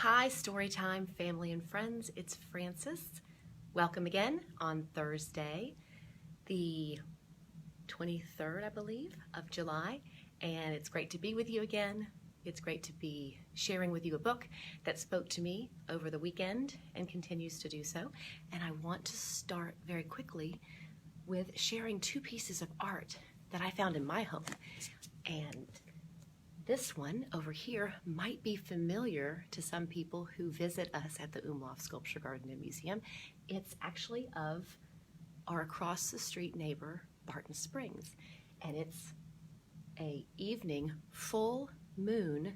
Hi, Storytime family and friends. It's Frances. Welcome again on Thursday, the 23rd, I believe, of July. And it's great to be with you again. It's great to be sharing with you a book that spoke to me over the weekend and continues to do so. And I want to start very quickly with sharing two pieces of art that I found in my home. And this one over here might be familiar to some people who visit us at the Umlauf Sculpture Garden and Museum. It's actually of our across the street neighbor, Barton Springs. And it's a evening full moon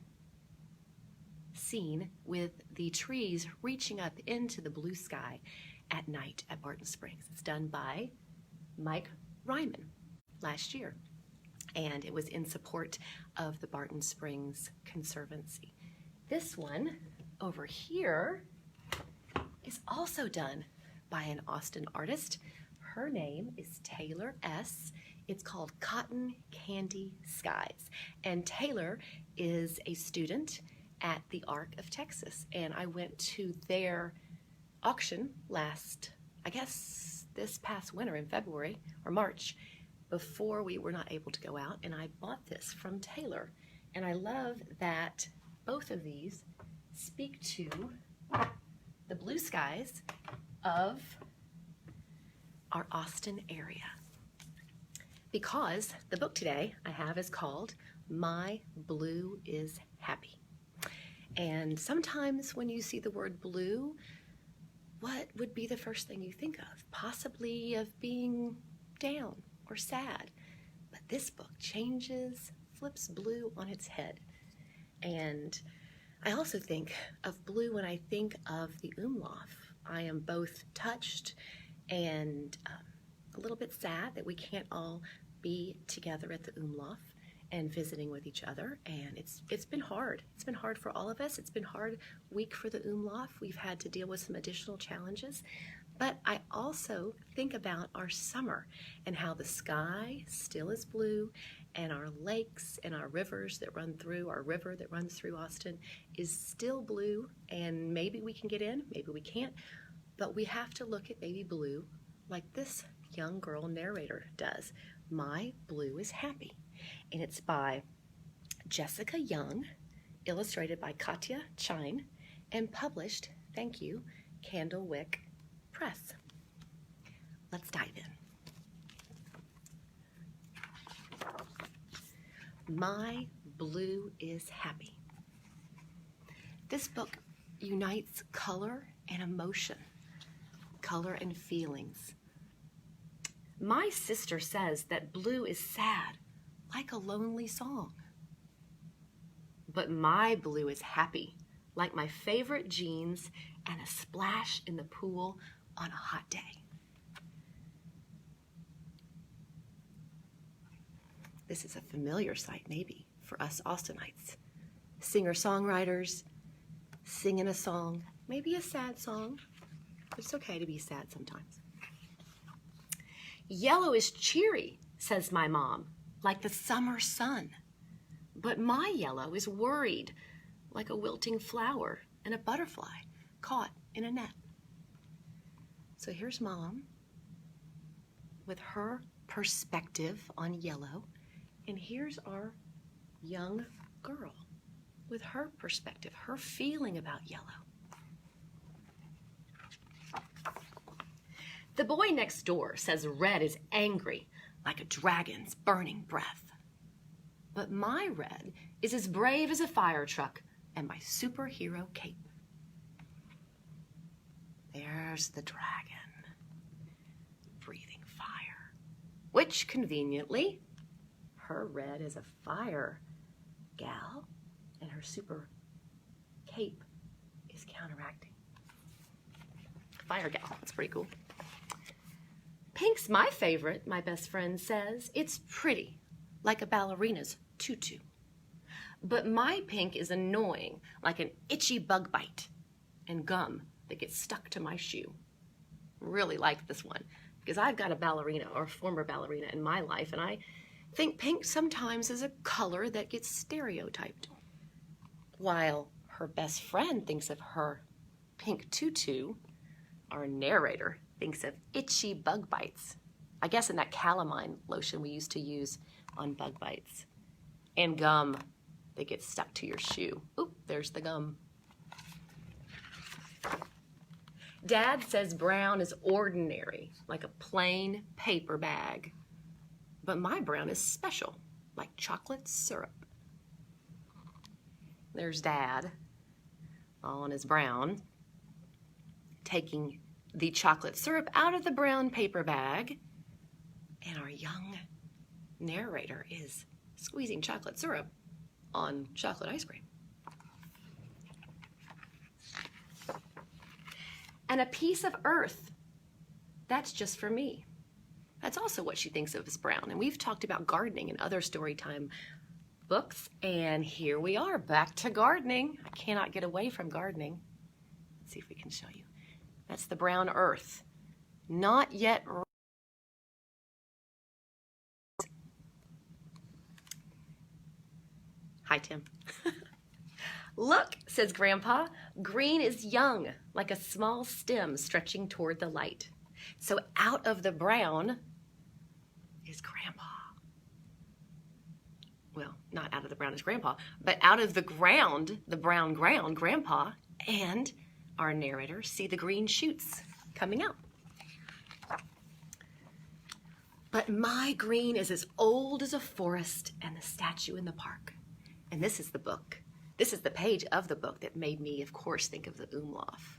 scene with the trees reaching up into the blue sky at night at Barton Springs. It's done by Mike Ryman last year. And it was in support of the Barton Springs Conservancy. This one over here is also done by an Austin artist. Her name is Taylor S. It's called Cotton Candy Skies. And Taylor is a student at the Arc of Texas. And I went to their auction this past winter in February or March, before we were not able to go out, and I bought this from Taylor. And I love that both of these speak to the blue skies of our Austin area. Because the book today I have is called My Blue is Happy. And sometimes when you see the word blue, what would be the first thing you think of? Possibly of being down or sad. But this book flips blue on its head. And I also think of blue when I think of the Umlauf. I am both touched and a little bit sad that we can't all be together at the Umlauf and visiting with each other. And it's been hard. It's been hard for all of us. It's been a hard week for the Umlauf. We've had to deal with some additional challenges. But I also think about our summer and how the sky still is blue, and our lakes and our rivers that run through, our river that runs through Austin is still blue, and maybe we can get in, maybe we can't, but we have to look at baby blue like this young girl narrator does. My Blue is Happy. And it's by Jessica Young, illustrated by Catia Chien, and published, thank you, Candlewick Press. Let's dive in. My Blue is Happy. This book unites color and emotion, color and feelings. My sister says that blue is sad, like a lonely song. But my blue is happy, like my favorite jeans and a splash in the pool on a hot day. This is a familiar sight, maybe, for us Austinites. Singer-songwriters singing a song, maybe a sad song. It's okay to be sad sometimes. Yellow is cheery, says my mom, like the summer sun. But my yellow is worried, like a wilting flower and a butterfly caught in a net. So here's Mom with her perspective on yellow, and here's our young girl with her perspective, her feeling about yellow. The boy next door says red is angry, like a dragon's burning breath. But my red is as brave as a fire truck and my superhero cape. There's the dragon, breathing fire, which conveniently, her red is a fire gal and her super cape is counteracting. Fire gal, that's pretty cool. Pink's my favorite, my best friend says. It's pretty, like a ballerina's tutu. But my pink is annoying, like an itchy bug bite and gum that gets stuck to my shoe. Really like this one because I've got a ballerina or former ballerina in my life, and I think pink sometimes is a color that gets stereotyped, while her best friend thinks of her pink tutu. Our narrator thinks of itchy bug bites. I guess in that calamine lotion we used to use on bug bites. And gum that gets stuck to your shoe. Oop, there's the gum. Dad says brown is ordinary, like a plain paper bag. But my brown is special, like chocolate syrup. There's Dad on his brown, taking the chocolate syrup out of the brown paper bag, and our young narrator is squeezing chocolate syrup on chocolate ice cream. And a piece of earth, that's just for me. That's also what she thinks of as brown. And we've talked about gardening in other Storytime books, and here we are, back to gardening. I cannot get away from gardening. Let's see if we can show you. That's the brown earth. Not yet. Hi, Tim. Look, says Grandpa, green is young, like a small stem stretching toward the light. So out of the brown is Grandpa. Well, not out of the brown is Grandpa, but out of the ground, the brown ground, Grandpa and our narrator see the green shoots coming out. But my green is as old as a forest and the statue in the park. And this is the book. This is the page of the book that made me, of course, think of the Umlauf.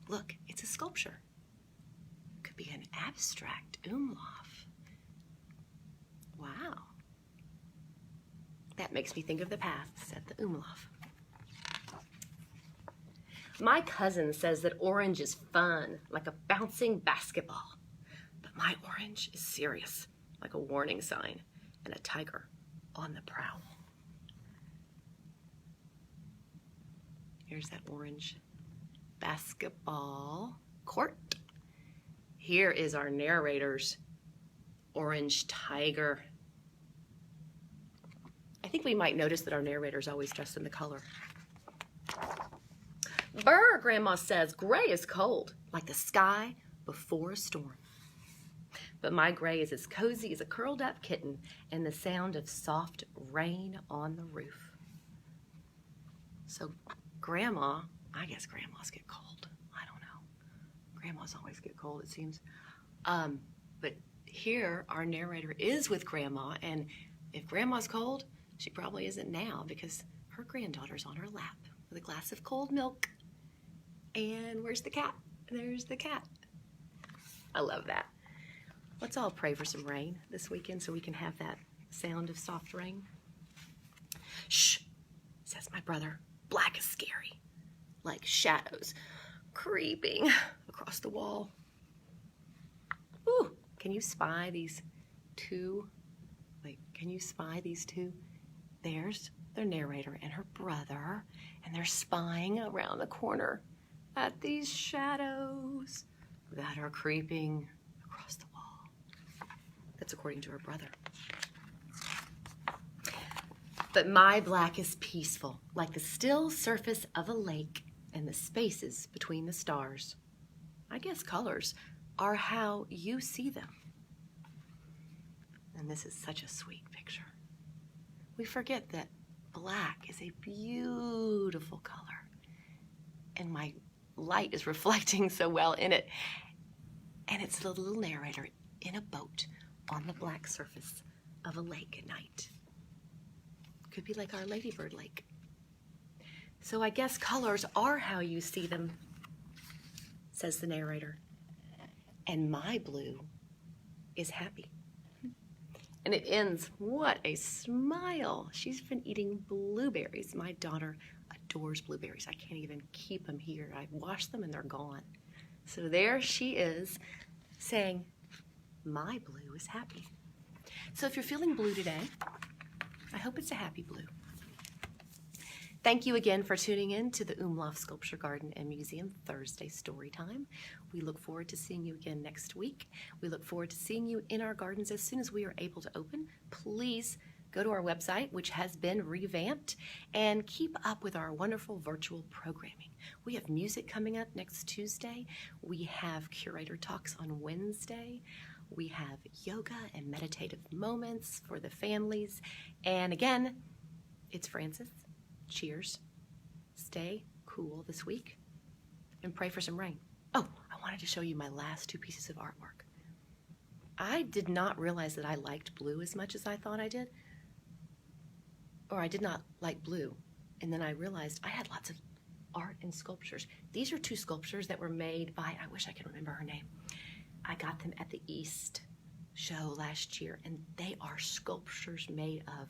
Look, it's a sculpture. It could be an abstract Umlauf. Wow. That makes me think of the path, said the Umlauf. My cousin says that orange is fun, like a bouncing basketball. But my orange is serious, like a warning sign and a tiger on the prowl. Here's that orange basketball court. Here is our narrator's orange tiger. I think we might notice that our narrator's always dressed in the color. Brr, Grandma says, gray is cold, like the sky before a storm. But my gray is as cozy as a curled up kitten and the sound of soft rain on the roof. So Grandma, I guess grandmas get cold. I don't know. Grandmas always get cold, it seems. But here, our narrator is with Grandma, and if Grandma's cold, she probably isn't now because her granddaughter's on her lap with a glass of cold milk. And where's the cat? There's the cat. I love that. Let's all pray for some rain this weekend so we can have that sound of soft rain. Shh, says my brother. Black is scary, like shadows creeping across the wall. Ooh, can you spy these two? Can you spy these two? There's their narrator and her brother, and they're spying around the corner at these shadows that are creeping across the wall. That's according to her brother. But my black is peaceful, like the still surface of a lake and the spaces between the stars. I guess colors are how you see them. And this is such a sweet picture. We forget that black is a beautiful color, and my light is reflecting so well in it. And it's the little narrator in a boat on the black surface of a lake at night. Could be like our Ladybird Lake. So I guess colors are how you see them, says the narrator. And my blue is happy. And it ends, what a smile. She's been eating blueberries. My daughter adores blueberries. I can't even keep them here. I wash them and they're gone. So there she is saying, my blue is happy. So if you're feeling blue today, I hope it's a happy blue. Thank you again for tuning in to the Umlauf Sculpture Garden and Museum Thursday Storytime. We look forward to seeing you again next week. We look forward to seeing you in our gardens as soon as we are able to open. Please go to our website, which has been revamped, and keep up with our wonderful virtual programming. We have music coming up next Tuesday. We have curator talks on Wednesday. We have yoga and meditative moments for the families. And again, it's Frances. Cheers. Stay cool this week and pray for some rain. Oh, I wanted to show you my last 2 pieces of artwork. I did not realize that I liked blue as much as I thought I did. Or I did not like blue. And then I realized I had lots of art and sculptures. These are 2 sculptures that were made by, I wish I could remember her name. I got them at the East show last year, and they are sculptures made of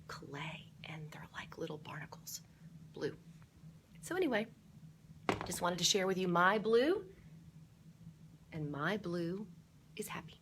clay, and they're like little barnacles, blue. So anyway, just wanted to share with you my blue, and my blue is happy.